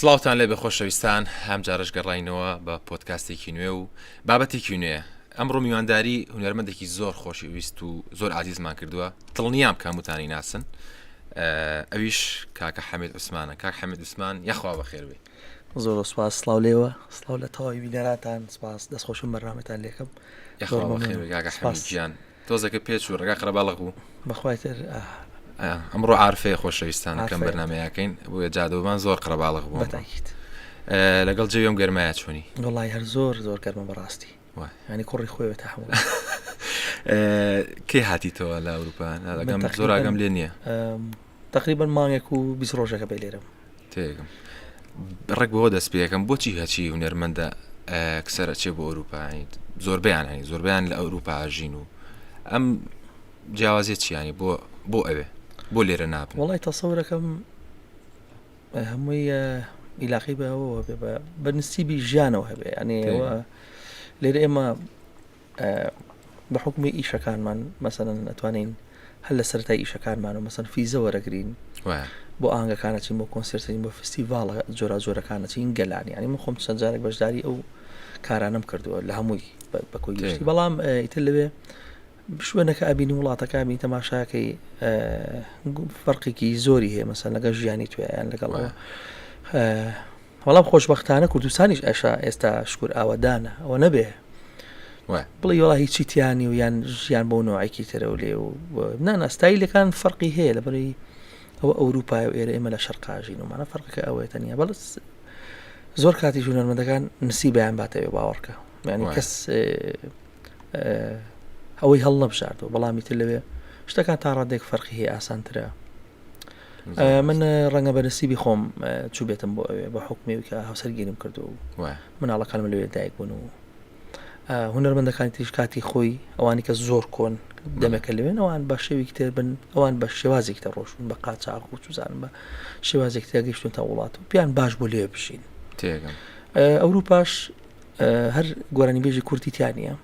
سڵاوتان لێ بەخۆشەویستان هەم جارش گەڕاینەوە بە پۆدکاستێکی نوێ و بابەتێکی نوێ. ئەمڕۆ میوانداری هونەرمەندێکی زۆر خۆشەویست و زۆر عزیزمان کردووە، دڵنیام کاموتانی ناسن. ئەویش کاکە حەمید عوسمانە. کاک حەمید عوسمان یەخوا بەخێر بێ. زۆر سپاس، سڵاو لێوە، سڵاو لە تەواوی بینەراتان، سپاس دەستخۆشم بەرنامەتان لێکم. یەخوا بەخێر بێ کاکە حەمید گیان. تۆزەکە پێچ و ڕێگا قەرەباڵغ بوو. بەخوای تر ئەمڕۆ عارفەیە خۆشەویستانەکەم بەرنامەیەکەین بۆیە جادۆبان زۆر قەرەباڵغ بوو. بەتاکید لەگەڵ جەوێم گەرمایە چۆنی؟ وەڵای هەر زۆر گەرمە بەڕاستی، ینی کوڕی خۆی تەحمل. کێ هاتیتەوە لە ئەوروپا؟ لەگەم زۆر ئاگەم لێ نییە. تقریبا مانگێک و 20 ڕۆژەکە بێ لێرەم. تێگەم ڕێک بەوە دەست پێەکەم بۆچی هەچی هونەرمەندە کسەرە چێ بۆ ئەوروپا؟ زۆربیان هەنی زۆربیان لە ئەوروپا ئاژین و ئەم جیاوازیە چیانی بۆ ئەوێ بۆ لێرە نابن؟ وڵای تەسەورەکەم هەمووی ئیلاقی بەوە هەبێ بە نسیبی ژیانەوە هەبێ، ینی لێرە ئێمە بە حکمی ئیشەکانمان مەسەلەن ئەتوانین هەل لە سەرەتای ئیشەکانمان و مەسەلەن فیزە وەرەگرین بۆ ئاهەنگەکانەچین، بۆ کۆنسێرتین، بۆ فستیڤاڵە جۆرەکانەچین گەلانی. ینی من خۆم چەند جارێک بەشداری ئەو کارانم کردووە لە هەمووی بەکۆی گشتی. بەڵام ئیتر لەوێ شوێنەکە ئەبینی وڵاتەکە بینی تەماشاکەی فەرقێکی زۆری هەیە مەسەلەن لەگەڵ ژیانی توێیان لەگەڵەوە. وەڵام خۆشبەختانە کوردستانیش ئێستا شکور ئاوەدانە ئەوە نەبێ بڵی وڵا هیچی تیانی و یان ژیان بۆ نوعێکی ترە و لێ و نانەستایلەکان فەرقی هەیە لە بەری ئەوە ئەوروپای و ئێرە ئێمە لە شەرقاژین و مانە فەرقەکە ئەوەیە تەنیا. بەڵس زۆر کاتی هونەرمەندەکان نسیبیان باتەوێ باوەڕکە، یعنی کەس ئەوەی هەڵ نەبژاردەوە. بەڵامی تر لەوێ شتەکان تا ڕادێک فەرقی هەیە ئاسانترە. من ڕەنگە بە نسیبی خۆم چوو بێتم بۆ ئەوێ بە حکمی کە هاوسەرگیریم کردو و مناڵەکانم لەوێ دایک بوون و هونەرمەندەکانی تریش کاتی خۆی ئەوانی کە زۆر کۆن دەمەکە لەوێن ئەوان بە شێوێکی تر بن، ئەوان بە شێوازێک تە ڕۆژون بە قاچاق و چوزانم بە شێوازێک تێگەیشتون تا وڵات و پیان باش بۆ لێ بشین. تێگەم ئەوروپاش هەر گۆرانی بێژی کورتی تیانە.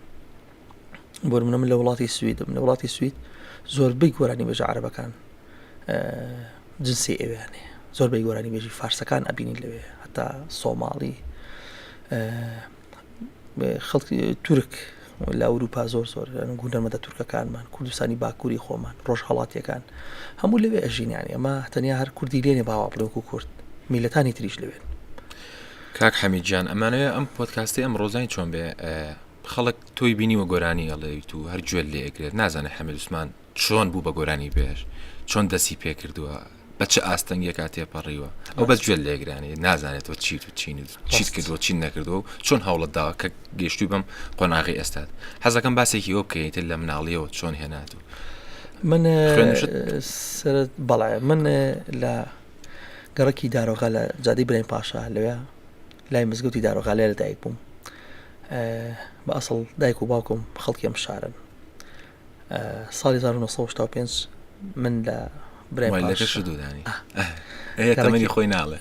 بۆ منە من لە وڵاتی سویدم، لە وڵاتی سوید زۆربەی گۆرانی بێژە عەرەبەکان جنسی ئێوەیانێ، زۆربەی گۆرانی بێژی فارسەکان ئەبینی لەوێ، هەتا سۆماڵی، خەڵکی تورک لە ئەوروپا زۆر هونەرمەندە تورکەکانمان، کوردستانی باکووری خۆمان، ڕۆژهەڵاتیەکان هەموو لەوێ ئەژینیانی. ئەمە تەنیا هەر کوردی لێنێ باوا بڵێک و کورد میلەتانی تریش لەوێن. کاک حەمید گیان، ئەمانەوێ ئەم پۆدکاستی ئەم ڕۆزانی چۆن بێ خەڵک تۆی بینی وە گۆرانی ئەڵێیت و هەر گوێت لێ ئەگرێت نازانێت حەمید عوسمان چۆن بوو بە گۆرانی بێژ، چۆن دەستی پێ کردووە، بە چه ئاستەنگێکا تێپەڕیوە، ئەو بەس گوێت لێگرانی نازانێتەوە چیت و چیت کردووە چین نەکردەوە چۆن هەوڵت داوە کە گەیشتووی بەم قۆناغی ئێستات. حەزەکەم باسێکی ئەو بکەیت لە مناڵیەوە چۆن هێنات و من بەڵێ من لە گەڕێکی دارۆغا لە جادەی برین پاشا لەوێ لای مزگەوتی دارۆغا لێ لە دایک بووم. بە ئەسڵ دایک و باوکم خەڵکی ئەم شارن. ساڵی 1985 من لە تەمەنی خۆی ناڵێ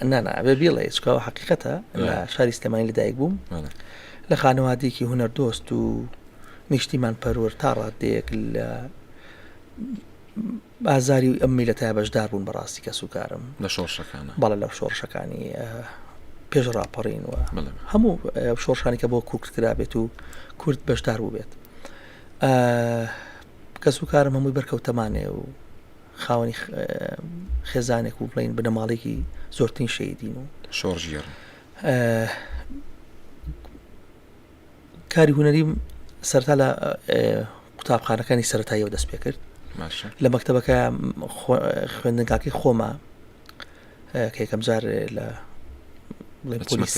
بێ بیڵێ چکەوە حەقیقەتە لە شاری سلێمانی لە دایک بووم، لە خانەوادێکی هونەر دۆست و نیشتیمان پەروەر تا ڕادەیەک لە ئازاری ئەم میلەتە بەشدار بوون بەڕاستی کە سوکارم لە شۆڕشەکانە. بەڵێ لە شۆڕشەکانی پێش ڕاپەڕین و هەموو شۆڕشانی کە بۆ کورد کرا بێت و کورد بەشدار بوو بێت. کە سوکارم هەمووی بەرکەوتەمانێ و خاوەنی خێزانێک و بڵین بنەماڵێکی زۆرترین شەیدین و شۆڕژێر کاری هونەریم سەرتا لە قوتابخانەکانی سەرەتاییەوە دەست پێ کرد. لە مەکتەبەکە خوێندنگاکەی خۆمە کە یەکەم جار لە پۆلی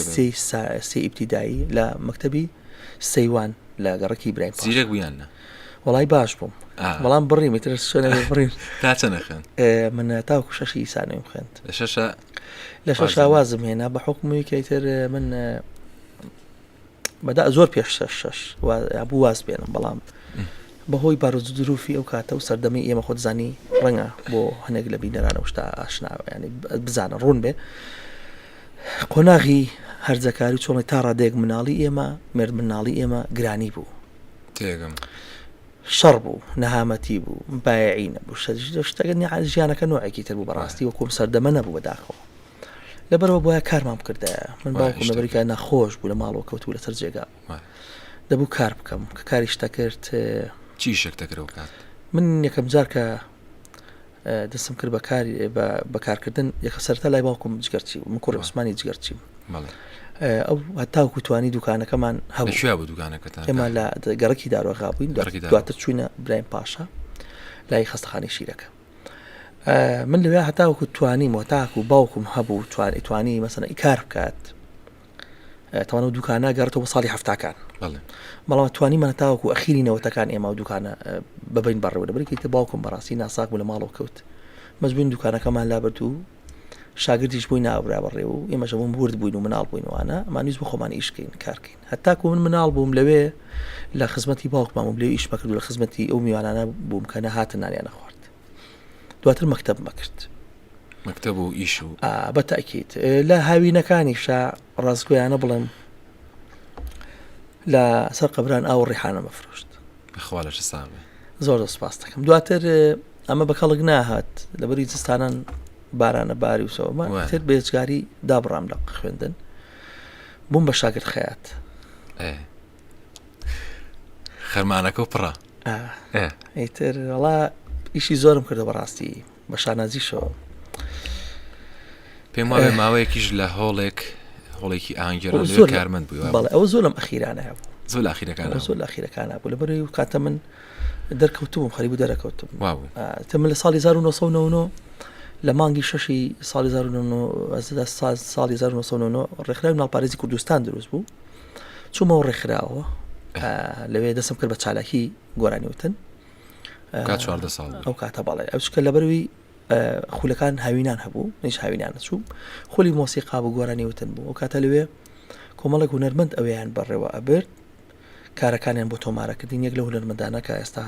سێ ئیبتیدایی لە مەکتەبی سەیوان لە گەڕەکی برایم زیرەک بوویانە. وڵای باش بووم، بەڵام بڕیم تر شوێنە بڕیم تا چەندە خوێند؟ من تاوکو 6 سانەیم خوێند. لە شەش وازم هێنا بە حکمی کەیتر من بەدا زۆر پێش 6 بوو واز بێنم، بەڵام بەهۆی بارۆز دروفی ئەو کاتە و سەردەمی ئێمە خۆت زانی ڕەنگە بۆ هەنێک لە بینەرانە شتا ئاشناوە، ینی بزانە ڕوون بێ قۆناغی هەرجەکاری چۆڵی تا ڕادێک مناڵی ئێمە مرد مناڵی ئێمە گرانی بوو. تێگەم شەڕ بوو، نەهامەتی بوو، بایعی نەبوو، شتەکە ژیانەکە نوعێکی تر بوو بەڕاستی وەکوم سەردەمە نەبوو بەداخەوە. لەبەرەوە بۆیە کارمام کردایە من باوکم لەبەرەوەی ناخۆش بوو لە ماڵەوە کەوتوو لەسەر جێگا دەبوو کار بکەم کە کاری شتە کرد. چی شەک دەکرەوە کات؟ من یەکەم جار کە دەستم کرد بە کارکردن یەکە سەرەتا لای باوکم جگەرچی من کوڕی عوسمانی جگەرچیم ئەو هەتاوکو توانی دوکانەکەمان هەبوو. لەکوێ بوو دوکانەکەتان؟ ئێمە لە گەڕەکی دارۆغا بووین دواتر چوینە برایم پاشا لای خەستەخانەی شیرەکە. من لەوێ هەتاوکو توانیم تاکو باوکم هەبوو توانی مەسەلەن ئیکار بکات تەوانە دوکانە گەڕێتەوە بە ساڵی هەفتاکان بەڵام توانیمانە تاوەکو ئەخیری نەوەتەکان ئێمە و دوکانە ببین بەڕێوە لەبەرێکی تر باوکم بەڕاستی ناساک بوو لە ماڵەوە کەوت مەجبووین دوکانەکەمان لابرد و شاگردیش بووی نابرا بەڕێ و ئێمەش هەموو ورد بووین و مناڵ بووینەوەوانە ئەمانویست بۆ خۆمان ئیشکەین کارکەین هەتاکو من مناڵ بووم لەوێ لە خزمەتی باوکمام و لێ ئیش مەکرد و لە خزمەتی ئەو میوانانە بووم کە نەهاتن نانیانە خوارد دواتر مەکتەب مەکرد مەکتەب و ئیش و بەتاکید لە هاوینەکانیشا ڕاستگویانە بڵێم لە سەر قەبران ئاو ڕیحانە مەفرۆشت بەخوا لەش ساڵێ زۆر سپاس دەکەم دواتر ئەمە بە کەڵک ناهات لەبەری جستانان بارانە باری و سەوە تر بێجگاری دابڕام لە خوێندن بووم بە شاگرد خەیات خەرمانەکە و پڕە ئیتر وڵا ئیشی زۆرم کردە بەڕاستی بە شانازیشەوە پێم وایە ماوەیەکیش لە هۆڵێکی ئاهەنگێران کارمەند بووی بەڵێ ئەوە زۆر لەم ئەخیرانە هەبوو زۆر لە ئەخیرەکانە بوو لەبەرەوەی کاتە من دەرکەوتوم خەریب و دەرەکەوتم من لە ساڵی 1990 لە مانگی شەشی ساڵی 1990 ڕێکخراوی ناڵپارێزی کوردستان دروست بوو چوومەوە ڕێکخراوە لەوێ دەستم کرد بە چالاکی گۆرانیوتن کات 14 ساڵ ئەو کاتە بەڵێ ئەوچکە لەبەروی خولەکان هاوینان هەبوو نیش هاوینان چوو خولی مۆسیقا بوو گۆرانیوتن بوو ئەو کاتە لەوێ کۆمەڵێک هونەرمەند ئەویان بەڕێوە ئەبرد کارەکانیان بۆ تۆمارەکردین یەک لە هونەرمەندانە کە ئێستا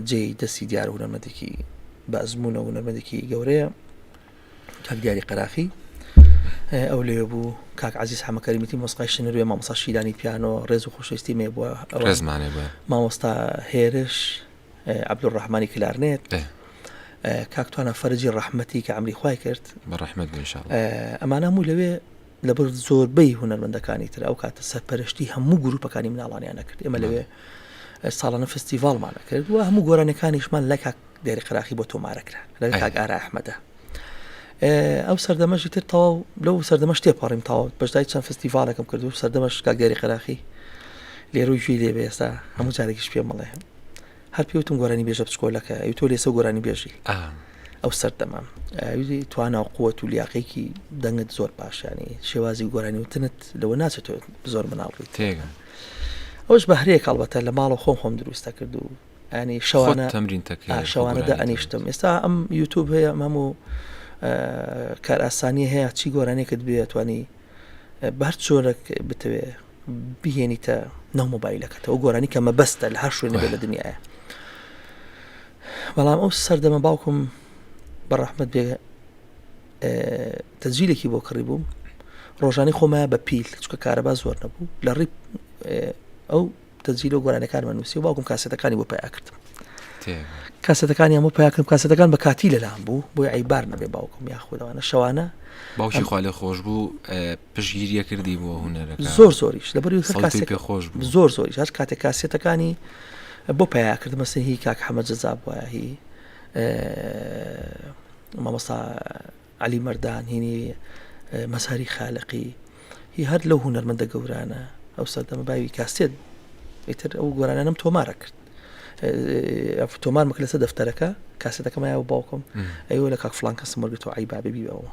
جێی دەستی دیار هونەرمەندێکی بە ئەزمونە هونەرمەندێکی گەورەیە کاک دیاری قەراخی ئەو لێ بوو کاک عەزیز حەمەکەریمیتی مۆسیقای شنەروێ مامۆستا شیرانی پیانۆ ڕێز و خۆشەویستی مێ بووە مامۆستا هێرش عەبدوڕەحمانی کلارنێت کاک توانە فەرجی ڕەحمەتی کە عەمری خوای کرد بەڕەحمەت ئینشاءڵڵا ئەمانە هەموو لەوێ لەبەر زۆربەی هونەرمەندەکانی تر ئەو کاتە سەرپەرشتی هەموو گروپەکانی مناڵانیانە کرد ئێمە لەوێ ساڵانە فستیڤالمانە کرد و هەموو گۆرانەکانیشمان لە کاک دیاری قەراخی بۆ تۆمارەکرا لە کاک ئارا ئەحمەدە ئەو سەردەمەشی تر تەواو لەو سەردەمەش تێپەڕیم تەواو بەشدای چەند فستیڤالێکم کرد و سەردەمەش کاک دیاری قەراخی لێرۆی گوێی لێ ئێستا هەموو جارێکیش پێم بڵێ هەر پێوتم گۆرانی بێژە بچکۆلەکە ئەو تۆ لێسە گۆرانی بێژی ئەو سەردەمە توانە قووەت و لیاقەیەکی دەنگت زۆر باشیانی شێوازی گۆرانی وتنت لەوە ناچێتەوە زۆر مناڵیت تێگە ئەوش بەهرەیە کاڵبەتە لە ماڵە خۆم دروستە کرد و ینی شەوانە شەوانەدا ئەنیشتم ئێستا ئەم یوتیوب هەیە هەموو کار ئاسانی هەیە چی گۆرانێکت بێ توانی بەر چۆرەك بتوێ بهێنیتە ناو مۆبایلەکەتەوە گۆرانی کە مەبەستە لە هەر شوێنە بێ لە دنیاە بەڵام ئەو سەردەمە باوکم بەڕەحمەت بێ تەجیلێکی بۆ کڕی بووم ڕۆژانی خۆمە بە پیل چکە کارەبا زۆر نەبوو لە ڕیب ئەو تەجیل و گۆرانەکانمان نووسی و باوکم کاسێتەکانی بۆ پیدا کردم کاسێتەکانی هەموو پیاکردم کاسێتەکان بە کاتی لەلام بوو بۆی عیبار نەبێ باوکم یاخودەوانە شەوانە باوکی خوا لێ خۆش بوو پشگیریە کردی بۆ هونەرەکە زۆریش لەبەری زۆر زۆریش هەر کاتێک کاسێتەکانی بۆ پیدا کردم مەسەن هی کاک حەمەد جەزاب وایە هی مامۆستا عەلی مەردان هینی مەساری خالقی هی هەر لەو هونەرمەندە گەورانە ئەو سەردەمە باوی کاسێت ئیتر ئەو گۆرانانم تۆمارە کرد تۆمار مەکرد لەسەر دەفتەرەکە کاسێتەکەم یاوە باوکم ئەیوە لە کاک فڵان کەسم وەرگرتەوە عیبا ببیەوە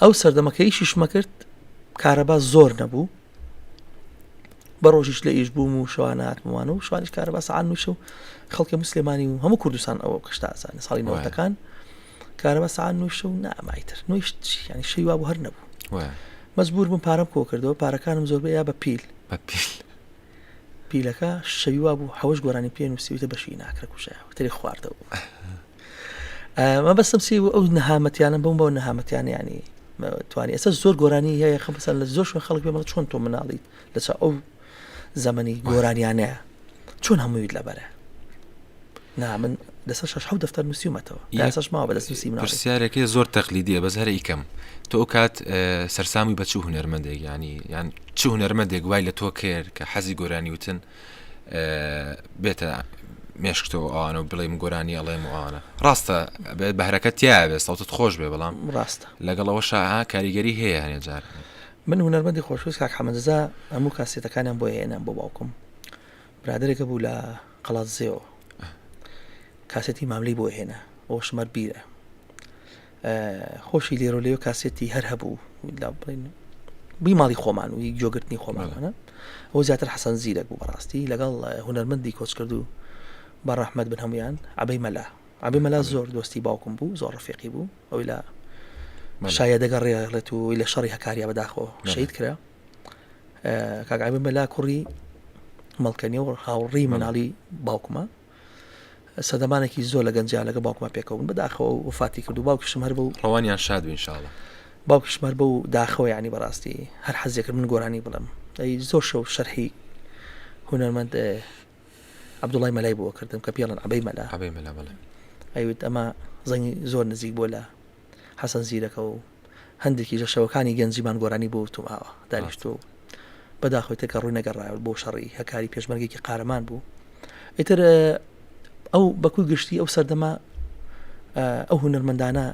ئەو سەردەمەکە ئیشیشمە کرد کارەبا زۆر نەبوو بە ڕۆژیش لە ئیش بووم و شەوانە هاتموانە و شوانیش کارەبا سەعات نووشە و خەڵکی موسڵمانی و هەموو کوردستان ئەوە کەشتا ئاسانە ساڵی نەوەتەکان کارەبا سەعات نووشە و نامایتر نوێشت ینی شەوی وا بوو هەر نەبوو مەجبور بووم پارەم کۆ کردەوە پارەکانم زۆربەی یا بە پیلەکە شەوی وا بوو حەوەش گۆرانی پێ نووسیوتە بەشی ناکرە کوشایەوە تری خواردەوە مە بەستم سی ئەو نەهامەتیانە بەم بەو نەهامەتیان ینی توانی ئێستا زۆر گۆرانی هەیە خەمسەن لە زۆر شوێن خەڵک پێمەڵێ چۆن تۆ مناڵیت لەچ ئەو زەمەنی گۆرانیانەیە چۆن هەموویت لەبەرە من لەسەر 6 دەفتەر نووسیومەتەوە لەسەش ماوە بەدەست نووسی مناڵی پرسیارێکی زۆر تەقلیدیە بەس هەر ئیکەم تۆ ئەو کات سەرسامی بە چ هونەرمەندێک یان چ هونەرمەندێک وای لە تۆ کرد کە حەزی گۆرانی وتن بێتە مێشکتەوە ئەوانە و بڵێم گۆرانی ئەڵێم وانە ڕاستە بە هەرەکەت تایە بێ سەوتت خۆش بێ بەڵام ڕاستە لەگەڵەوە کاریگەری هەیە هەنێ جار من هونەرمەندی خۆشویست کاک حەمەدزا هەموو کاسێتەکانیان بۆ هێنام بۆ باوکم برادێکە بوو لە قەڵات زێەوە کاسێتی ماملەی بۆ هێنا ئەو شمەر بیرە خۆشی لێرە لێو کاسێتی هەر هەبوو لا بڵین بی ماڵی خۆمان و جۆگرتنی خۆمانە ئەو زیاتر حەسەن زیرەک بوو بەڕاستی لەگەڵ هونەرمەندی کۆچ کردو بە ڕەحمەت بن هەمویان عەبەی مەلا زۆر دۆستی باوکم بوو زۆر ڕفیقی بوو ئەوی لە شایەدەگە ڕێڵێت و لە شەڕی هەکاریا بەداخەوە شەید کرا کاک عەبەی مەلا کوڕی مەڵکەنیە و هاوڕێی مناڵی باوکمە سەدەمانێکی زۆر لە گەنجیا لەگە باوکمە پێکەون بەداخەوە وفاتی کرد و باوکیشم هەر بوو ڕەوانیان شاد بوو ئینشاڵڵا باوکیشم هەر بوو داخەوە یعنی بەڕاستی هەر حەزێک من گۆرانی بڵم ئەی زۆر شەو شەرحی هونەرمەند عەبدوڵای مەلای بۆ کردم کە پێڵن عەبەی مەلا ئەیوت ئەمە زەنگی زۆر نزیک بۆ لە حەسەن زیرەکە و هەندێکی لە شەوەکانی گەنجیمان گۆرانی بۆ توماوە دانیشتۆ بەداخۆی تێکە ڕووی نەگەڕایەوە بۆ شەڕی هەکاری پێشمەرگێکی قارەمان بوو ئیتر ئەو بەکوی گشتی ئەو سەردەما ئەو هونەرمەندانە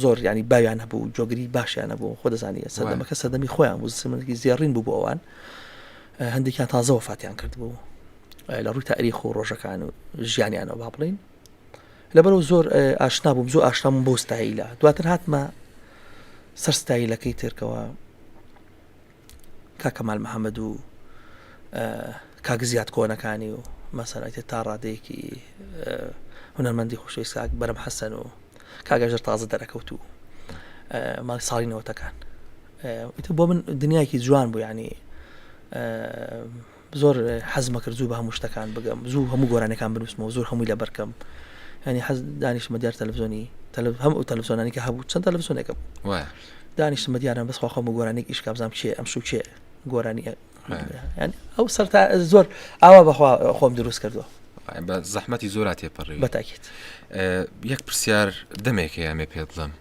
زۆر ینی باویان هەبوو جۆگری باشیانە بوو خۆ دەزانیە سەردەمەکە سەردەمی خۆیان بوو سمەرگی زێڕین بوو بۆ ئەوان هەندێکیان تازە وفاتیان کرد بوو لە ڕووی تاریخ و ڕۆژەکان و ژیانیانەوە با بڵین لەبەرەوە زۆر ئاشنا بووم زۆر ئاشنام بۆ ستایلە دواتر هاتمە سەر ستایلەکەی ترکەوە کاک کەمال محەممەد و کاک زیاد کۆنەکانی و مەسەلایەتی تا ڕادەیەکی هونەرمەندی خۆشەویست کاک بەرەم حەسەن و کاگەژەر تازە دەرەکەوت و ماڵی ساڵی نەوەتەکان ئیتر بۆ من دنیایکی جوان بوو ینی زۆر حەزمە کرد زوو بە هەموو شتەکان بگەم زوو هەموو گۆرانەکان بنووسمەوە زۆر هەمووی لە بەرکەم ینی حەز دانیشتمە دیار تەلەڤیزۆنی هەموو تەلەڤیزۆنانی کە هەبوو چەند تەلەڤیزۆنێکە دانیشتمە دیارم بەس خۆ هەموو گۆرانێک ئیش کابزانم چێ ئەم شو چێ گۆرانی ینی ئەو سەرتا زۆر ئاوا بەخوا خۆم دروست کردووە بە زەحمەتی زۆرا تێپەڕی بەتاکیت یەک پرسیار دەمێکە ئەمێ پێ بڵم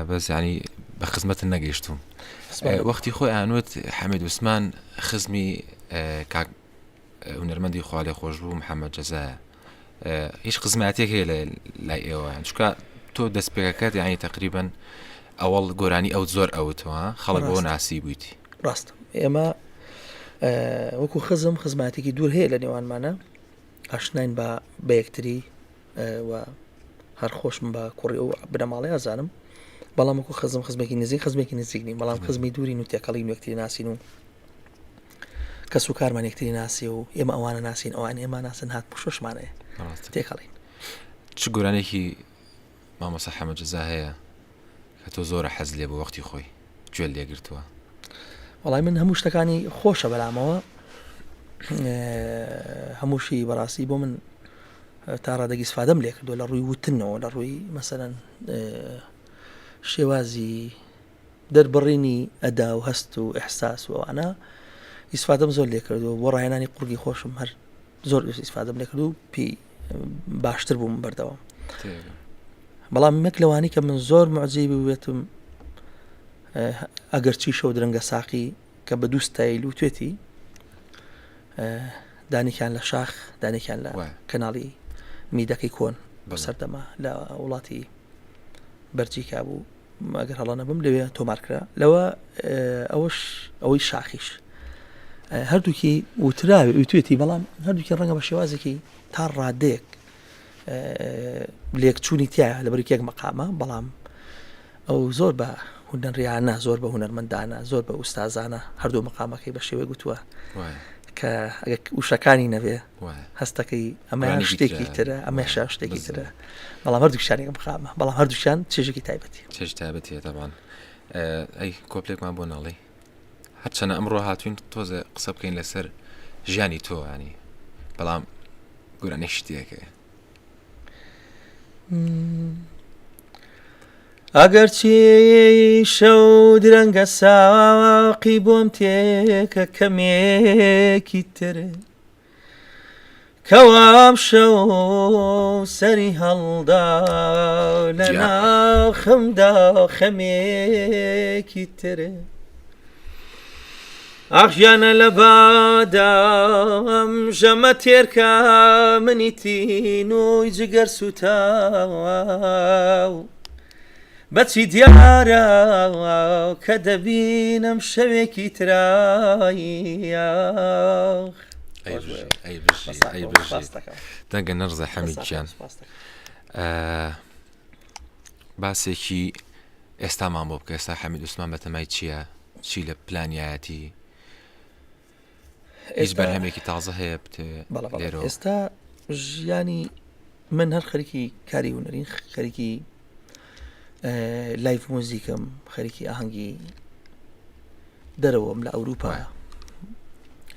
بەس ینی بە خزمەتن نەگەیشتوم وەختی خۆی ئانوت حەمید عوسمان خزمی کاک هونەرمەندی خوا لێ خۆش بوو محەممەد جەزایە هیچ خزماتێک هەیە لای ئێوە چونکە تۆ دەست پێکەکەت یانی تقریبن ئەوەڵ گۆرانی ئەو زۆر ئەوتەوە خەڵک بۆ ناسی بوویتی ڕاست ئێمە وەکو خزماتێکی دوور هەیە لە نێوانمانە ئاشناین بە یەکتری و هەر خۆشم بە کوڕی و بنەماڵی ئازانم بەڵام وەکو خزمێکی نزیک نین بەڵام خزمی دووری و تێکەڵی یەکتری ناسین و کەس و کارمان یەکتری ناسی و ئێمە ئەوانە ناسین ئەوان ئێمە ناسن هات پشتمانەیە تێکەڵین چ گۆرانێکی مامۆستا حەمەد جەزا هەیە کە تۆ زۆرە حەز لێ بە وەختی خۆی گوێ لێگرتووە وەڵای من هەموو شتەکانی خۆشە بەلامەوە هەمووشی بەڕاستی بۆ من تا ڕادەگی سفادەم لێ کردو لە ڕووی وتنەوە لە ڕووی مەسەلەن شێوازی دەربڕینی ئەدا و هەست و ئەحساس و ئەوانە ئیسفادەم زۆر لێ کردو بۆ ڕاهێنانی قورگی خۆشم هەر زۆر ئیسفادەم لێ کردو پێی باشتر بووم بەردەوام بەڵام مەک لەوانی کە من زۆر معجزەی بوێتم ئەگەر چی شەو درەنگە ساقی کە بە دوو ستایل و توێتی دانێکیان لە شاخ دانێکیان لە کەناڵی میدەکەی کۆن بە سەردەما لە وڵاتی بەرجیکا بوو ئەگەر هەڵە نەبم لەوێ تۆمارکرا لەوە ئەوەی شاخیش هەردووکی وتراوی توێتی بەڵام هەردووکی ڕەنگە بە شێوازێکی تا ڕادەیەک لێکچوونی تایە لە بەریکێک مەقامە بەڵام ئەو زۆر بە هونەریانە زۆر بە هونەرمەندانە زۆر بە ئوستازانە هەردوو مەقامەکەی بە شێوەی گوتووە کە وشەکانی نەبێ هەستەکەی ئەمە شتێکی ترە ئەمەشە شتێکی ترە بەڵام هەردووشانێک بخامە بەڵام هەردووشان چێژێکی تایبەتی چێژ تایبەتیە تاوان ئەی کۆپلێکمان بۆ ناڵی هەرچەنە ئەمڕۆ هاتوین تۆزە قسە بکەین لەسەر ژیانی تۆ ینی بەڵام گۆرانێک شتێکە ئەگەر چی شەو درەنگە ساقی بۆم تێکە کەمێکی تر كوام شو سري هالدا لنا خمدا خميكي تري أخيانا لبادم جمتير كامنيتينو يجقر سوتاو بچی دیارا کدبینم شوکی ترایخ أي بجي دنگ نرزة حميد جان باسێکی ئێستامان بۆ بکە ئێستا حەمید عوسمان بەتەمای چییە چی لە پلانیایەتی هیچ بەرهەمێکی تازە هەیە لێرە ئێستا ژیانی من هەر خەریکی کاری هونەرین خەریکی لایف موزیکم خەریکی ئاهەنگی دەرەوەم لە ئەوروپا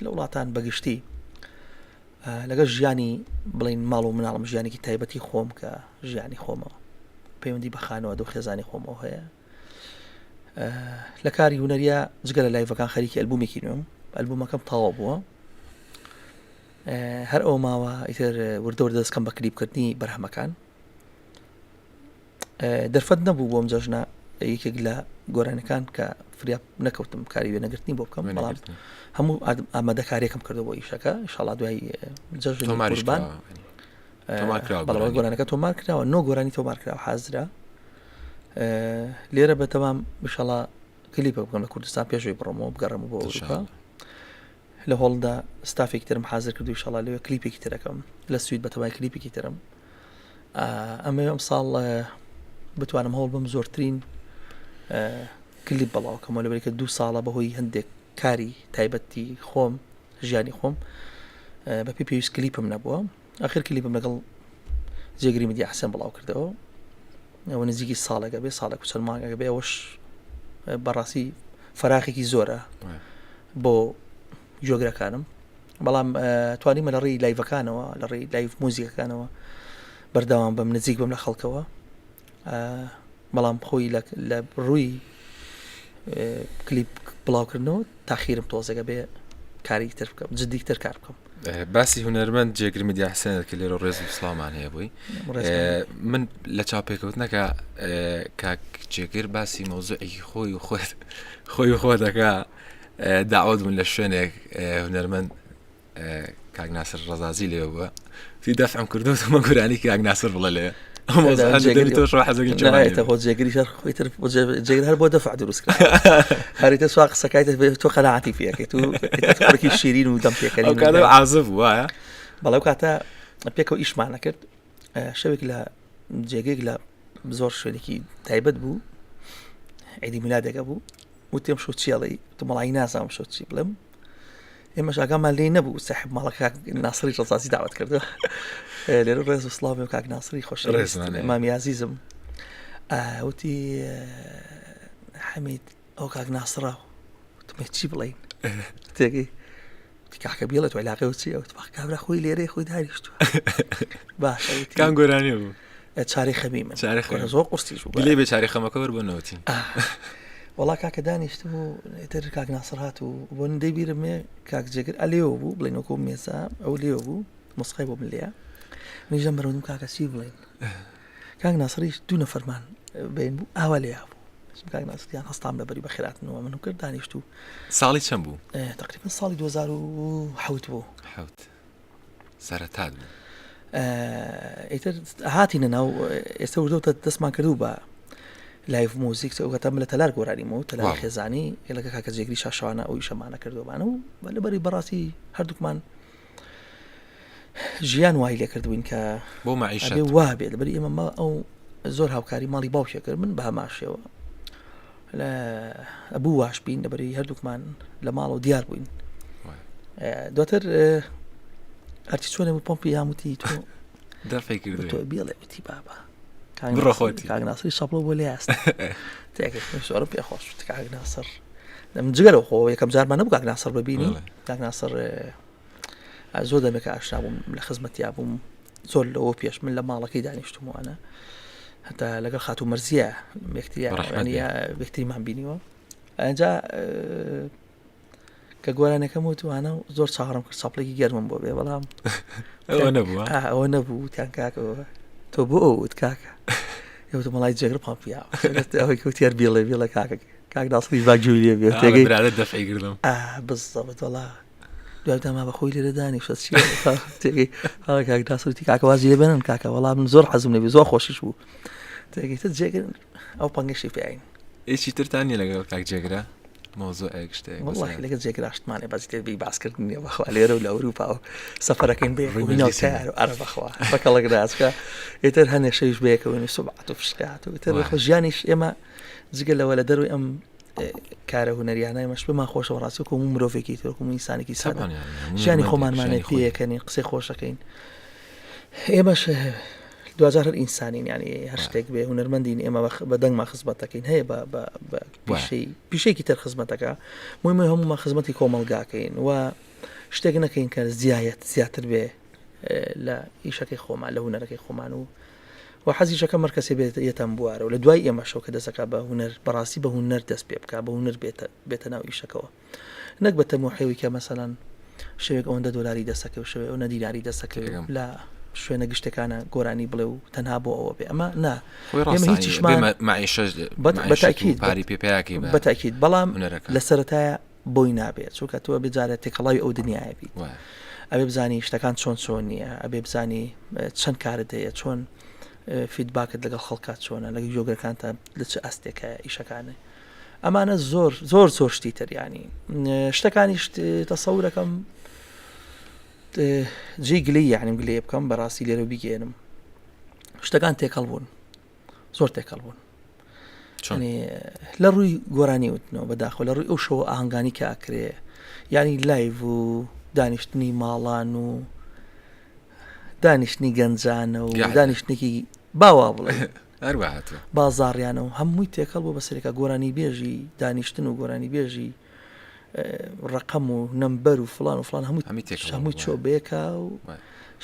لە وڵاتان بەگشتی لەگەڵ ژیانی بڵین ماڵ و مناڵم ژیانێکی تایبەتی خۆم کە ژیانی خۆمەوە پەیوەندی بە خانەوە دو خێزانی خۆمەوە هەیە لە کاری هونەریە جگە لە لایڤەکان خەریکی ئەلبومێکی نوێم ئەلبومەکەم تەواو بووە هەر ئەو ماوە ئیتر وردە دەستکەم بە کلیپکردنی بەرهەمەکان دەرفەت نەبوو بۆم جەژنە یەکێک لە گۆرانەکان کە فریاب نەکەوتم کاری وێ نەگرتنی بۆ بکەم بەڵام هەموو ئامادەکاریەکەم کردو بۆ ئیشەکە ئینشاڵڵا دوای جەژنی قوربان بەڵام گۆرانەکە تۆمار کراوە نۆ گۆرانی تۆمار کراوە حازرا لێرە بەتەمام ئینشاڵڵا کلیپە بکەم لە کوردستان پێشوی بڕۆمەوە بگەڕێمەوە بۆ ئەوروپا لە هۆڵدا ستافێکی ترم حازر کردو ئینشاڵڵا لەوێ کلیپێکی ترەکەم لە سوید بەتەمای کلیپێکی ترم ئەمە ئەم ساڵ بتوانم هەوڵ بم زۆرترین کلیپ بەڵاوکەمەوە لەبەرێکە 2 ساڵە بەهۆی هەندێک کاری تایبەتی خۆم ژیانی خۆم بە پێویست کلیپم نەبووە ئاخر کلیپم لەگەڵ جێگری مدی حەسەن بڵاو کردەوە ئەوە نزیکی ساڵێکە بێ ساڵێک و چەند مانگێکە بێ ئەوەش بەڕاستی فەراخێکی زۆرە بۆ جۆگرەکانم بەڵام توانیمە لە ڕێی لایڤەکانەوە لە ڕێی لایڤ موزیکەکانەوە بەردەوام بم نزیک بم لە خەڵکەوە بەڵام خۆی لە ڕووی کلیپ بڵاوکردنەوە تاخیرم تۆزەکە بێ کاری تر بکەم جدیتر کار بکەم باسی هونەرمەند جێگری مدیا حسێنت کە لێرە ڕێز و سڵامان هەیە بووی من لە چاوپێکەوتنەکە کاک جێگر باسی مۆزوعێکی خۆی و خۆ دەکا داوت من لە شوێنێک هونەرمەند کاک ناسر ڕەزازی لێ بووە تی دەفعم کردوتەمە گورانی کاک ناسر بڵێ لێ جێگری هەر بۆ دەفع دروست کرد هەریتە سوا قسەکایتە تۆ قەناعەتی پێکەیت و تۆڕێکی شیرین و دەم پێکەنی عازب وایە بەڵێو کاتە پێکەوە ئیشمانە کرد شەوێک لە جێگەیەک لە زۆر شوێنێکی تایبەت بوو عیدی میلادێکە بوو وتێم شۆ چیڵی تو مەڵی نازانم شۆ چی بڵێم ئێمەش ئاگامان لێ نەبوو ساحب ماڵەکە ناسری ڕەزازی داوت کردو لێرە ڕێز و سڵامی و کاک ناسری خۆش مامی عزیزم وتی حەمید ئەو کاک ناسرا وتمە چی بڵین تێگەی کاکە بیڵێت و علاقەی و چی ئەو کابرا خۆی لێرەی خۆی داریشتووە باشە کام گۆرانی بوو چارەی خەمیمە زۆر قورستیش بوو لێ بێ چارەی خەمەکە وەربوونەوەتی وڵا کاکە دانیشت بوو ئێتر کاک ناسر هات و بۆ دەیبیرمێ کاک جێگر ئەلێەوە بوو بڵێنەوەکۆ مێسا ئەو لێوە بوو مۆسقای بۆ من لێە نیژەم بەرەوەم کاکە چی بڵێن کاک ناسریش 2 نەفەرمان بین بوو ئاوا لێیا بوو کاک ناسریان هەستام لەبەری بەخێراتنەوە منم کرد دانیشت و ساڵی چەند بوو تقریبا ساڵی 2007 بوو سەرەتات بوو ئیتر هاتینە ناو ئێستا وردەوتە دەستمان کردو بە لایڤ موزیک ئەوکەتە لە تەلار گۆرانیمەوە تەلار خێزانی لەگە کاکە جێگری شاشوانە ئەوی شەمانە کردوبانە و لەبەری بەڕاستی هەردووکمان ژیان وای لێ کردوین کە بۆ مەعیشەت وا بێت لەبەری ئێمە ئەو زۆر هاوکاری ماڵی باوکێ کرد من بە هەماشەوە لە ئەبوو واش بین لەبەری هەردووکمان لە ماڵەوە دیار بووین دواتر هەرچی چۆنێ بوو پۆمپی یاموتی تۆ دەفەی کردو تۆ بێڵێ وتی بابە بڕۆخۆتی کاک ناسری شەپڵە بۆ لێ ئاست زۆرم پێ خۆش کاک ناسر جگەرەوە خۆ یەکەم جارمان نەبوو کاک ناسر ببینی کاک ناسر زۆر دەمێکە ئاشنا بووم لە خزمەتیا بووم زۆر لەوە پێش من لە ماڵەکەی دانیشتموانە هەتا لەگەڵ خاتو مەرزیە یەکتریمان بینیوە ئەنجا کە گۆرانەکەم وتوانە و زۆر چاڕم کرد سەپڵێکی گەرمم بۆ بێ بەڵام ئەوە نەبووە ئەوە نەبوو تیان کاکەوە تۆ بۆ ئەو وت کاکە یوتە مەڵای جێگر پاپیا ئەوەی کەوتیار بێڵێ کاک داسڵی باگوی لێ بێ تێگەی برادە دەفعی گردم بزەوت وڵا دواتما بەخۆی لێرە دانی شت تێگەی کاک داسڵی کاکەوازی لێ بێنن کاکە وەڵام من زۆر حەزم لێ زۆر خۆشیش بوو تێگەی تر جێگرن ئەو پەنگەشی پێین ئێچی ترتانی لەگەڵ کاک جێگرە مۆزۆ ئەک شتێک والله لەگەڵ جێگراشتمانێ بەزی تێبی باسکردنیە بەخوا لێرە و لە ئەوروپا و سەفەرەکەین بێ سیار و ئەرە بەخوا بەکەڵک داسکە ئێتر هەنێ شەویش بەیەکەوەی سوبعات و فشقات و ئێتر خۆ ژیانیش ئێمە جگە لەوە لە دەروی ئەم کارە هونەریانە ئێمەش پێمان خۆشەوە ڕاستی و مرۆڤێکی تر و ئینسانێکی سادە ژیانی خۆمانمانێت پێیەکەنین قسەی خۆشەکەین ئێمەش 2000 ئینسانین ینی هەر شتێک بێ هونەرمەندین ئێمە بە دەنگمان خزمەتەکەین هەیە بە پیشەیەکی تر خزمەتەکە مهمە هەمومان خزمەتی کۆمەلگاکەین و شتێک نەکەین کە زیاتر بێ لە ئیشەکەی خۆمان لە هونەرەکەی خۆمان و حەزیشەکە مەرکەسێ بێت یەتەم بوارە و لە دوای ئێمەشەوە کە دەسەکە بە هونەر بەڕاستی بە هونەر دەست پێ بکە بە هونەر بێتە ناو ئیشەکەەوە نەک بە تەمۆحێوی کە مەسەڵەن شەوێک ئەوەندە دۆلاری دەسەکە و شەوێ ئەو نەدیناری دەسەکە لە شوێنە گشتەکانە گۆرانی بڵێ و تەنها بۆ ئەوە بێ ئەمە نا ئێمە هیچیشمان بەتاکید بەڵام لە سەرەتایە بۆی نابێت چونکە تۆ بجارە تێکەڵاوی ئەو دنیاە بیت ئەبێ بزانی شتەکان چۆن نییە ئەبێ بزانی چەند کارت هەیە چۆن فیدباکت لەگەڵ خەڵکات چۆنە لەگە یۆگەکانتە لە چ ئەستێکە ئیشەکانە ئەمانە زۆر شتی تریانی شتەکانی تەسەورەکەم جێ گلەی یعنیم گلێ بکەم بەڕاستی لێرە بیگەێنم شتەکان تێکەڵ بوون زۆر تێکەڵ بوون لە ڕووی گۆرانی وتنەوە بەداخۆ لە ڕووی ئەو شەوە ئاهەنگانی کە ئاکرێ ینی لایڤ و دانیشتنی ماڵان و دانیشتنی گەنجانە و دانیشتێکی باوا بڵێ بازاڕیانە و هەمووی تێکەڵ بۆ بەسەرێکە گۆرانی بێژی دانیشتن و گۆرانی بێژی ڕقم و نەمبەر و فلان هەمووی چۆ بێکە و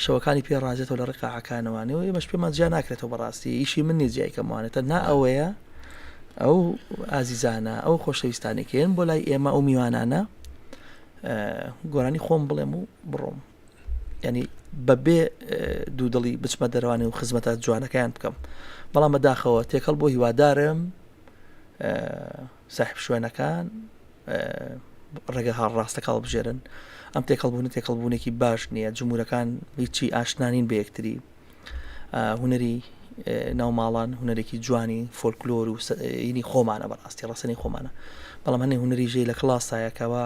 شەوەکانی پێ ڕازێتەوە لە ڕقاعەکانەوانەوە ئێمەش پێمان جیا ناکرێتەوە بەڕاستی ئیشی من نیزیای کەموانێتە نا ئەوەیە ئەو ئازیزانە ئەو خۆشەویستانێکێن بۆ لای ئێمە ئەو میوانانە گۆرانی خۆم بڵێم و بڕۆم ینی بەبێ دوو دڵی بچمە دەروانێ و خزمەتە جوانەکەیان بکەم بەڵام بەداخەوە تێکەڵ بۆ هیوادارم ساحب شوێنەکان ڕێگە هاڕاستەکە بژێرن ئەم تێکەڵبوونێکی باش نییە جمهورەکان هیچی ئاشنانین بە یەکتری هونەری ناوماڵان هونەرێکی جوانی فۆلکلۆر و ینی خۆمانە بەڕاستی ڕاستنی خۆمانە بەڵام هەنێ هونەری ژێ لە کلاسایەکەوە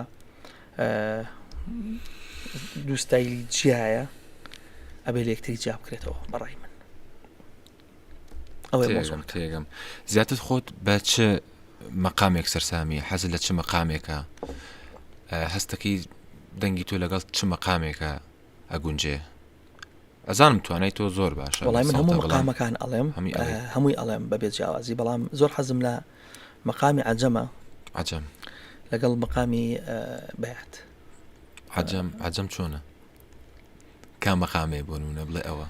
دووستایلی جیایە ئەبێ لە یەکتری جیا بکرێتەوە بەڕای من ئەوەی تێگەم زیاتر خۆت بە چ مەقامێک سەرسامی حەزت لە چ مەقامێکە هەستەکەی دەنگی تۆ لەگەڵ چ مەقامێکە ئەگونجێ ئەزانم توانای تۆ زۆر باشە وڵای من هەموو مەقامەکان ئەڵێم هەمووی ئەڵێم بەبێت جیاوازی بەڵام زۆر حەزم لە مەقامی عەجەمە لەگەڵ مەقامی بەیات عەجەم چۆنە کام مەقامێ بۆ نمونە بڵێ ئەوە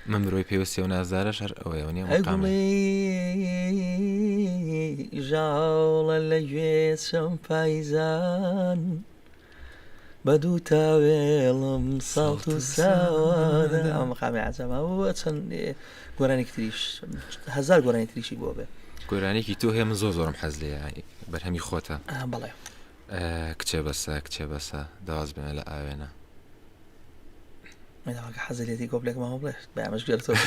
من مرۆی پێوەستی و نازدارەش هەر ئەوەیە نیە ژاوڵە لە گوێچەم پایزان بە دوو تاوێڵم ساڵ و ساوانە ئەو مەقامی عەجەمە چەند گۆرانێکی تریش هەزار گۆرانی تریشی بۆ بێ گۆرانێکی تۆ هەیە من زۆرم حەز لێ بەرهەمی خۆتە بەڵێ کچێ بەسە داواز بێنە لە ئاوێنە مەداوەکە حەزلێتی گۆبلێکمەوە بڵێ بەیامەش گوێرتەوە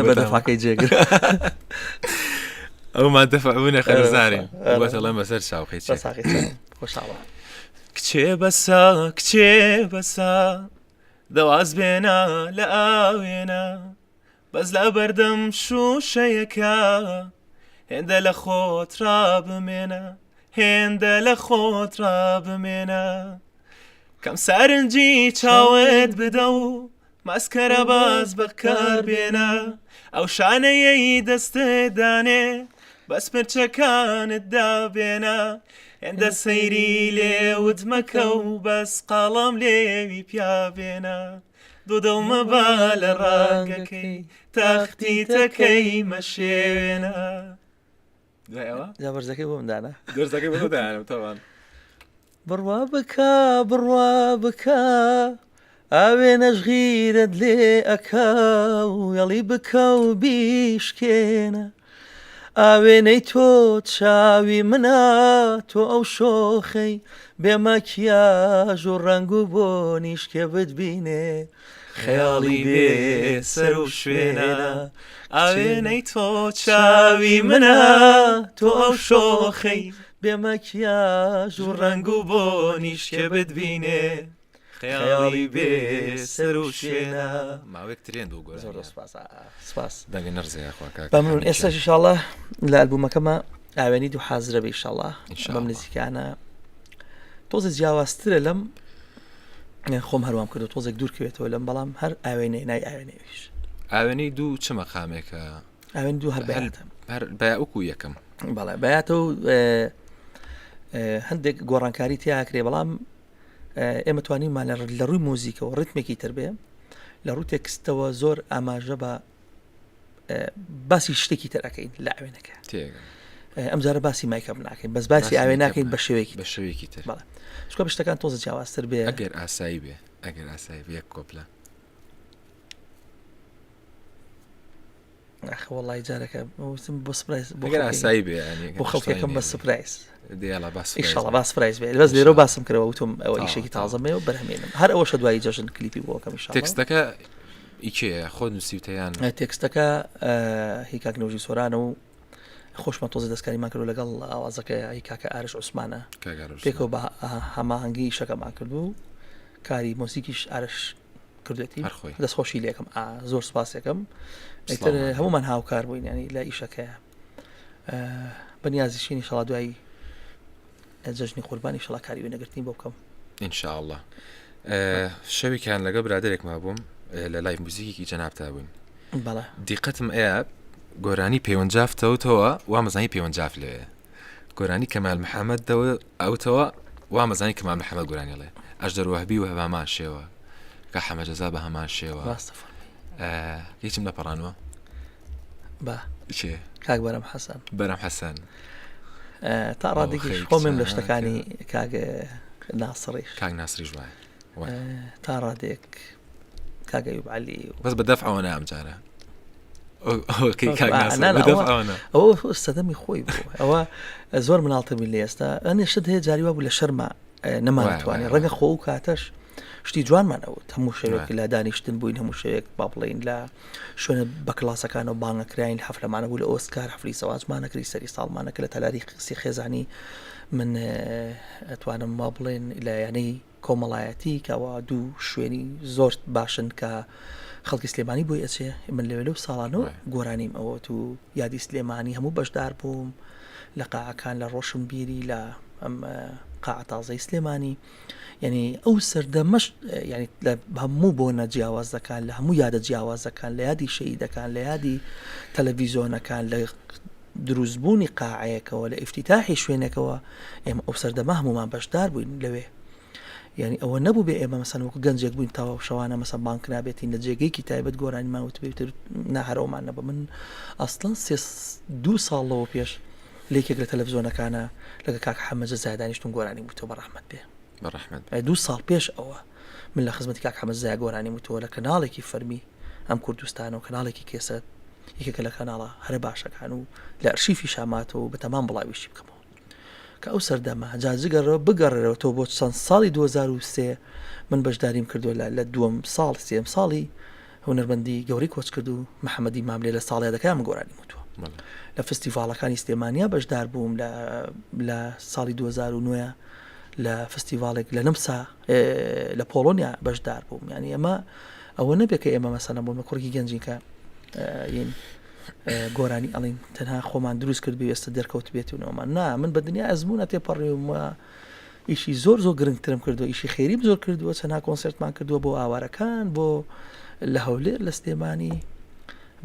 بەدەفاکەی جێگر ئەومان دەفعبوونە خەرزارین بەتەڵەم بەسەر چاوقی خۆشاوە کچێ بەسە دەواز بێنە لە ئاوێنە بەس لە بەردەم شوشەیەکە هێندە لە خۆت ڕابمێنە کەم سارنجی چاوت بدە و ماسکەرە باز بەکار بێنە ئەو شانەیەی دەستێدانێ بەس پرچەکانت دابێنە هێندە سەیری لێوت مەکە و بەس قاڵام لێوی پیابێنە دوو دڵمەبا لە ڕاگەکەی تاختی تەکەی مەشێنە دوایەوە جا بەرزەکەی بۆ مندانە دەرزەکەی بۆ دایانم تاوان بڕوا بکە ئاوێنەش غیرت لێ ئەکا و یەڵی بکە و بیشکێنە ئاوێنەی تۆ چاوی منە تۆ ئەو شۆخەی بێمەکیاژ و ڕەنگ و بۆ نیشکێ بتبینێ خەیاڵی بێ سەر و شوێنە ئاوێنەی تۆ چاوی منە تۆ ئەو شۆخەی بێمەکیاژ و ڕەنگ و بۆ نیشکێ بتبینێ خەیاڵی بێ سەر و شوێنە ماوەیەک ترێن دوو گۆرە زۆر سپاس دەنگە نەرزەیە خواکە بەمنون ئێستاش ئینشاڵڵا لە ئەلبومەکەمە ئاوێنی دوو حازرە بێ ئینشاڵڵا بەم نزیکانە تۆزە جیاوازترە لەم خۆم هەروام کردو تۆزێک دوورکەوێتەوە لەم بەڵام هەر ئاوێنەی نای ئاوێنەویش ئاوێنەی دوو چ مەقامێکە ئاوێن دوو هەر بەیاوکو یەکەم بەڵێ بەیاتەوە هەندێک گۆڕانکاری تیاکرێ بەڵام ئێمە توانیمان لە ڕووی مۆزیکەوە ڕتمێکی تر بێ لە ڕوو تێکستەوە زۆر ئاماژە بە باسی شتێکی ترەکەین لە ئاوێنەکە ئەم جارە باسی مایکەم ناکەین بەس باسی ئاوێ ناکەین بە شێوەیەکی تر بەڵێ چکە شتەکان تۆزە جیاوازتر بێ ئەگەر ئاسایی بێ یەک کۆپلە وڵی جارەکە بۆ سپرایز بۆ ئاسایی بێ بۆ خەڵکێکم بە سپرایز ئیشاڵڵا باس فرایز بێ بەس لێرە باسم کردەوە وتم ئەوە ئیشێکی تازەمێ و بەرهمێنم هەر ئەوەشە دوایی جەژن کلیپی بۆکەم تێکستەکە ئیکێ خۆ نووسیوتەیان تێکستەکە هی کاک نەوژی سۆرانە و خۆشمە تۆزە دەستکاریمان کردو لەگەڵ ئاوازەکە هی کاکە ئارش عوسمانە پێکەوە بە هەماهەنگی شەکەمان کردو کاری مۆسیکیش ئارش کردێتی دەستخۆشی لێکم زۆر سپاسێکم ئەیتر هەمومان هاوکار بووین ینی لە ئیشەکەیە بەنیازیشینی شەڵا دوایی جەژنی قوربانی شەڵا کاری وێ نەگرتنی بۆ بکەم ئینشاءڵڵا شەوێکیان لەگە برادێکما بووم لە لایڤ موزیکێکی جەنابتا بووین بەڵێ دیقەتم ئەیە گۆرانی پەیوەنجافتەوتەوە وا مەزانی پەیوەنجاف لێ گۆرانی کەمال محەممەدەوە ئەوتەوە وا مەزانی کەمال محەممەد گۆرانی لێ ئەش دەروەهبی و هەمان شێوە کە حەمەجەزا بە هەمان شێوە هیچم نەپەڕانوە بە چێ کاک بەرەم حەسەن تا ڕادێکی خۆمم لە شتەکانی کاک ناسڕیش وایە تا ڕادێک کاک ئەیوب عەلی بەس بە دەفعەوە نام جارە ئەوە سەدەمی خۆی بوو ئەوە زۆر مناڵتەبی لێ ئێستا ئەنێ شت هەیە جاریوا بوو لە شەرمە نەمانتوانێت ڕەنگە خۆ و کاتەش شتی جوانمان ئەوت هەموو شەوێک لە دانیشتن بووین هەموو شەوێک با بڵین لە شوێنە بە کلاسەکان و بانگەکراین حەفلەمانە بوو لە ئۆسکار حەفلی سەوازمانەکری سەری ساڵمانەکە لە تەلاری قسی خێزانی من ئەتوانم ما بڵێن لە یانەی کۆمەڵایەتی کەوا دوو شوێنی زۆر باشن کە خەڵکی سلێمانی بۆی ئەچێ من لەوێ لەو ساڵانەوە گۆرانیم ئەوە و یادی سلێمانی هەموو بەشدار بووم لە قاعەکان لە ڕۆشن بیری لە ئەم قاعە تازەی سلێمانی یعنی ئەو سەردەمەش ینی هەموو بۆ نەجیاوازەکان لە هەموو یادە جیاوازەکان لە یادی شەیدەکان لە یادی تەلەڤیزۆنەکان لە دروستبوونی قاعەیەکەوە لە ئیفتیتاحی شوێنێکەوە ئێمە ئەو سەردەمە هەمومان بەشدار بووین لەوێ یعنی ئەوە نەبوو بێ ئێمە مەسەن وەکو گەنجێک بووین تاوە شەوانە مەسە بانک نابێتین لە جێگەیەکی تایبەت گۆرانی ماوت بێتتر ناهەرەوەمان نەبە من ئەسڵەن دو ساڵەوە پێش لێکێک لە تەلەڤیزۆنەکانە لەگە کاک حەمەجە زادانیشتون گۆرانی بووتەوە بەڕەحمەت بێ دو ساڵ پێش ئەوە من لە خزمەتی کاک حەمەجە گۆرانی بووتەوە لە کەناڵێکی فەرمی ئەم کوردستان و کەناڵێکی کێسەت یەکێکە لە کەناڵە هەرە باشەکان و لە ئەرشیفی شاماتەوە بە تەمام بڵاویشی بکەمەوە کە ئەو سەردەمە جاجگەڕەوە بگەڕێرەوە تۆ بۆ چەند ساڵی 2023 من بەشداریم کردووە لە دووەم ساڵ سێم ساڵی هونەربەندی گەوری کۆچ کرد و محەممەدی ماملێ لە ساڵێ دەکەم گۆرانی وتووە لە فستیڤالەکانی سلێمانیا بەشدار بووم لە ساڵی 2009 لە فستیڤالێک لە نمسا لە پۆلۆنیا بەشدار بووم ینی ئەمە ئەوە نەبێت کە ئێمە مەسەنە بۆمە کوڕی گەنجین کە گۆرانی ئەڵین تەنها خۆمان دروست کرد بێ ئێستا دەرکەوت بێتونەوەمان نا من بە دنیا ئەزمونە تێپەڕێومە ئیشی زۆر گرنگترم کردو ئیشی خێریم زۆر کردووە چەنها کۆنسرتمان کردووە بۆ ئاوارەکان بۆ لە هەولێر لە سلێمانی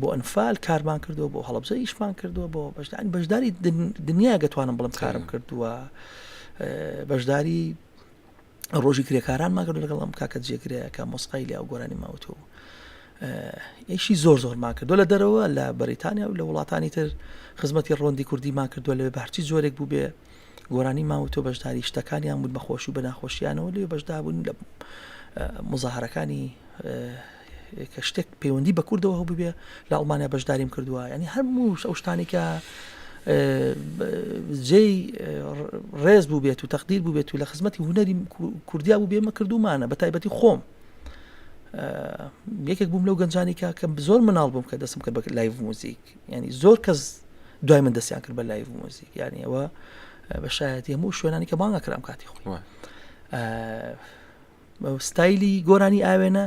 بۆ ئەنفال کارمان کردووە بۆ هەڵەبجە ئیشمان کردووە بۆ بەشداری دنیا گەتوانم بڵم کارم کردووە بەشداری ڕۆژی کرێکاران ماکرد لەگەڵم کاکە جێگرەیە کە مۆسقای لێ ئەو گۆرانی ماوتۆ ئیشی زۆر ماکردو لە دەرەوە لە بەریتانیا و لە وڵاتانی تر خزمەتی ڕۆندی کوردی ماکردووە لەوێ بەهرچی زۆرێک بوو بێ گۆرانی ماوتۆ بەشداری شتەکانیان بوون بەخۆشی و بەناخۆشییانەوە لێ بەشدا بوون لە مزاهرەکانی کە شتێک پەیوەندی بە کوردەوە هەبوو بێ لە ئەڵمانیا بەشداریم کردووە ینی هەرموو ئەو شتانی کە جێی ڕێز بوو بێت و تەقدیر بوو بێت و لە خزمەتی هونەری کوردیا بوو بێمە کردومانە بە تایبەتی خۆم یەکێک بووم لەو گەنجانی کە زۆر مناڵ بووم کە دەستم کرد بە لایڤ موزیک ینی زۆر کەس دوای من دەستیان کرد بە لایڤ موزیک یعنی ئەوە بە شایەتی هەموو شوێنانی کە بانگە کرام کاتی خۆ ستایلی گۆرانی ئاوێنە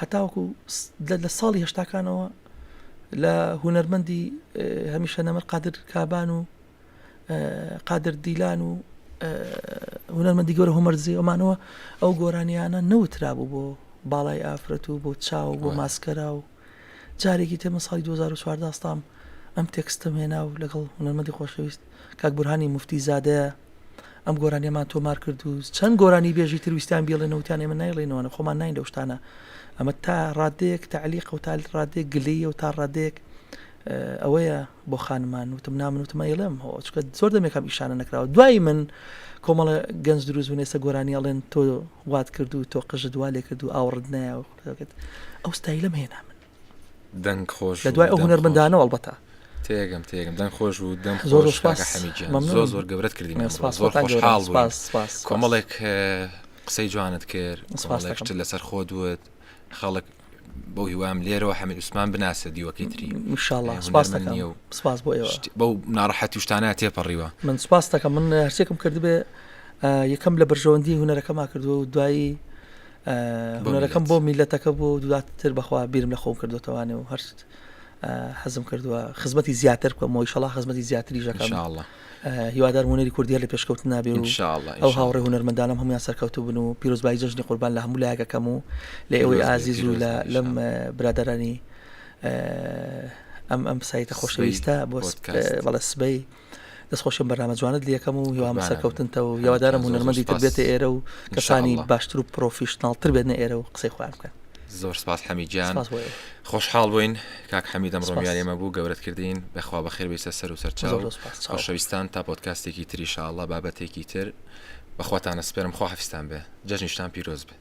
هەتاوەکو لە ساڵی هەشتاکانەوە لە هونەرمەندی هەمیشە نەمەر قادر کابان و قادر دیلان و هونەرمەندی گەورە هۆمەرزی ئەمانەوە ئەو گۆرانیانە نەوترابوو بۆ باڵای ئافرەت و بۆ چاو بۆ ماسکەرا و جارێکی تێمە ساڵی 2014 ستام ئەم تێکستم هێنا و لەگەڵ هونەرمەندی خۆشەویست کاک بورهانی موفتی زادەیە ئەم گۆرانیەمان تۆمار کرد و چەند گۆرانی بێژی تر ویستیان بێڵێن وتیان ئێمە نایڵێنەوەە خۆمان ناین لەو شتانە ئەمە تا ڕادەیەک تعلیق و تا ڕادێک گلەیە و تا ڕادێک ئەوەیە بۆ خانمان وتم نامن وتمە ئێڵێم چکە زۆر دەمێکم ئیشانە نەکراوە دوای من کۆمەڵە گەنج دروست بوون ئێستا گۆرانی ئەڵێن تۆ وات کرد و تۆ قژت دوا لێ کرد و ئاوڕت نایە ئەو ستایلەم هێنا من دەنگ خۆش لە دوای ئەو هونەرمەندانەوە ئەڵبەتە تێگەم دەنگ خۆش و دەم خۆش حەمیدجان زۆر گەورەت کردی زۆر خۆشحاڵ بووم کۆمەڵێک قسەی جوانت کرد کۆمەڵێک لەسەر خۆ دوت خەڵک بۆ هیوام لێرەوە حەمید عوسمان بناسە دیوەکەی تری انشاءالله سپاس دەکەم سپاس بۆ ئێوە بەو ناڕەحەتی و شتانە تێپەڕیوە من سپاس دەکەم من هەرچێکم کردبێ یەکەم لە بەرژەوەندی هونەرەکەما کردووە و دوایی هونەرەکەم بۆ میلەتەکە بۆ دواتر بەخوا بیرم لە خۆم کردوتەوانێ و هەر حەزم کردووە خزمەتی زیاتر بکەم و ئینشاءالله خزمەتی زیاتری ژەکەم انشاءالله هیوادار هونەری کوردیە لە پێشکەوت نابێ و ئەو هاوڕێ هونەرمەندانم هەمویان سەرکەوتو بن و پیرۆزبایی جەژنی قوربان لە هەموو لایەکەکەم و لە ئێوەی ئازیز و لەم برادەرانی ئەم سایتە خۆشەویستە بۆ بەڵە سبەی دەستخۆشم بەرنامە جوانت لە یەکەم و هیوام سەرکەوتنتەوە و هیوادارم هونەرمەندی تر بێتە ئێرە و کەسانی باشتر و پرۆفیشناڵتر بێنە ئێرە و قسەی خۆیان بکەن زۆر سپاس حەمیدجان خۆشحاڵ بووین کاک حەمید ئەمڕۆمیان ئێمە بوو گەورەت کردین بەخوا بەخێر بێسە سەر و سەرچاو خۆشەویستان تا پۆدکاستێکی تری ئینشاءالله بابەتێکی تر بەخواتانە سپێرم خوا حەفیزتان بێ جەژنیشتان پیرۆز بێ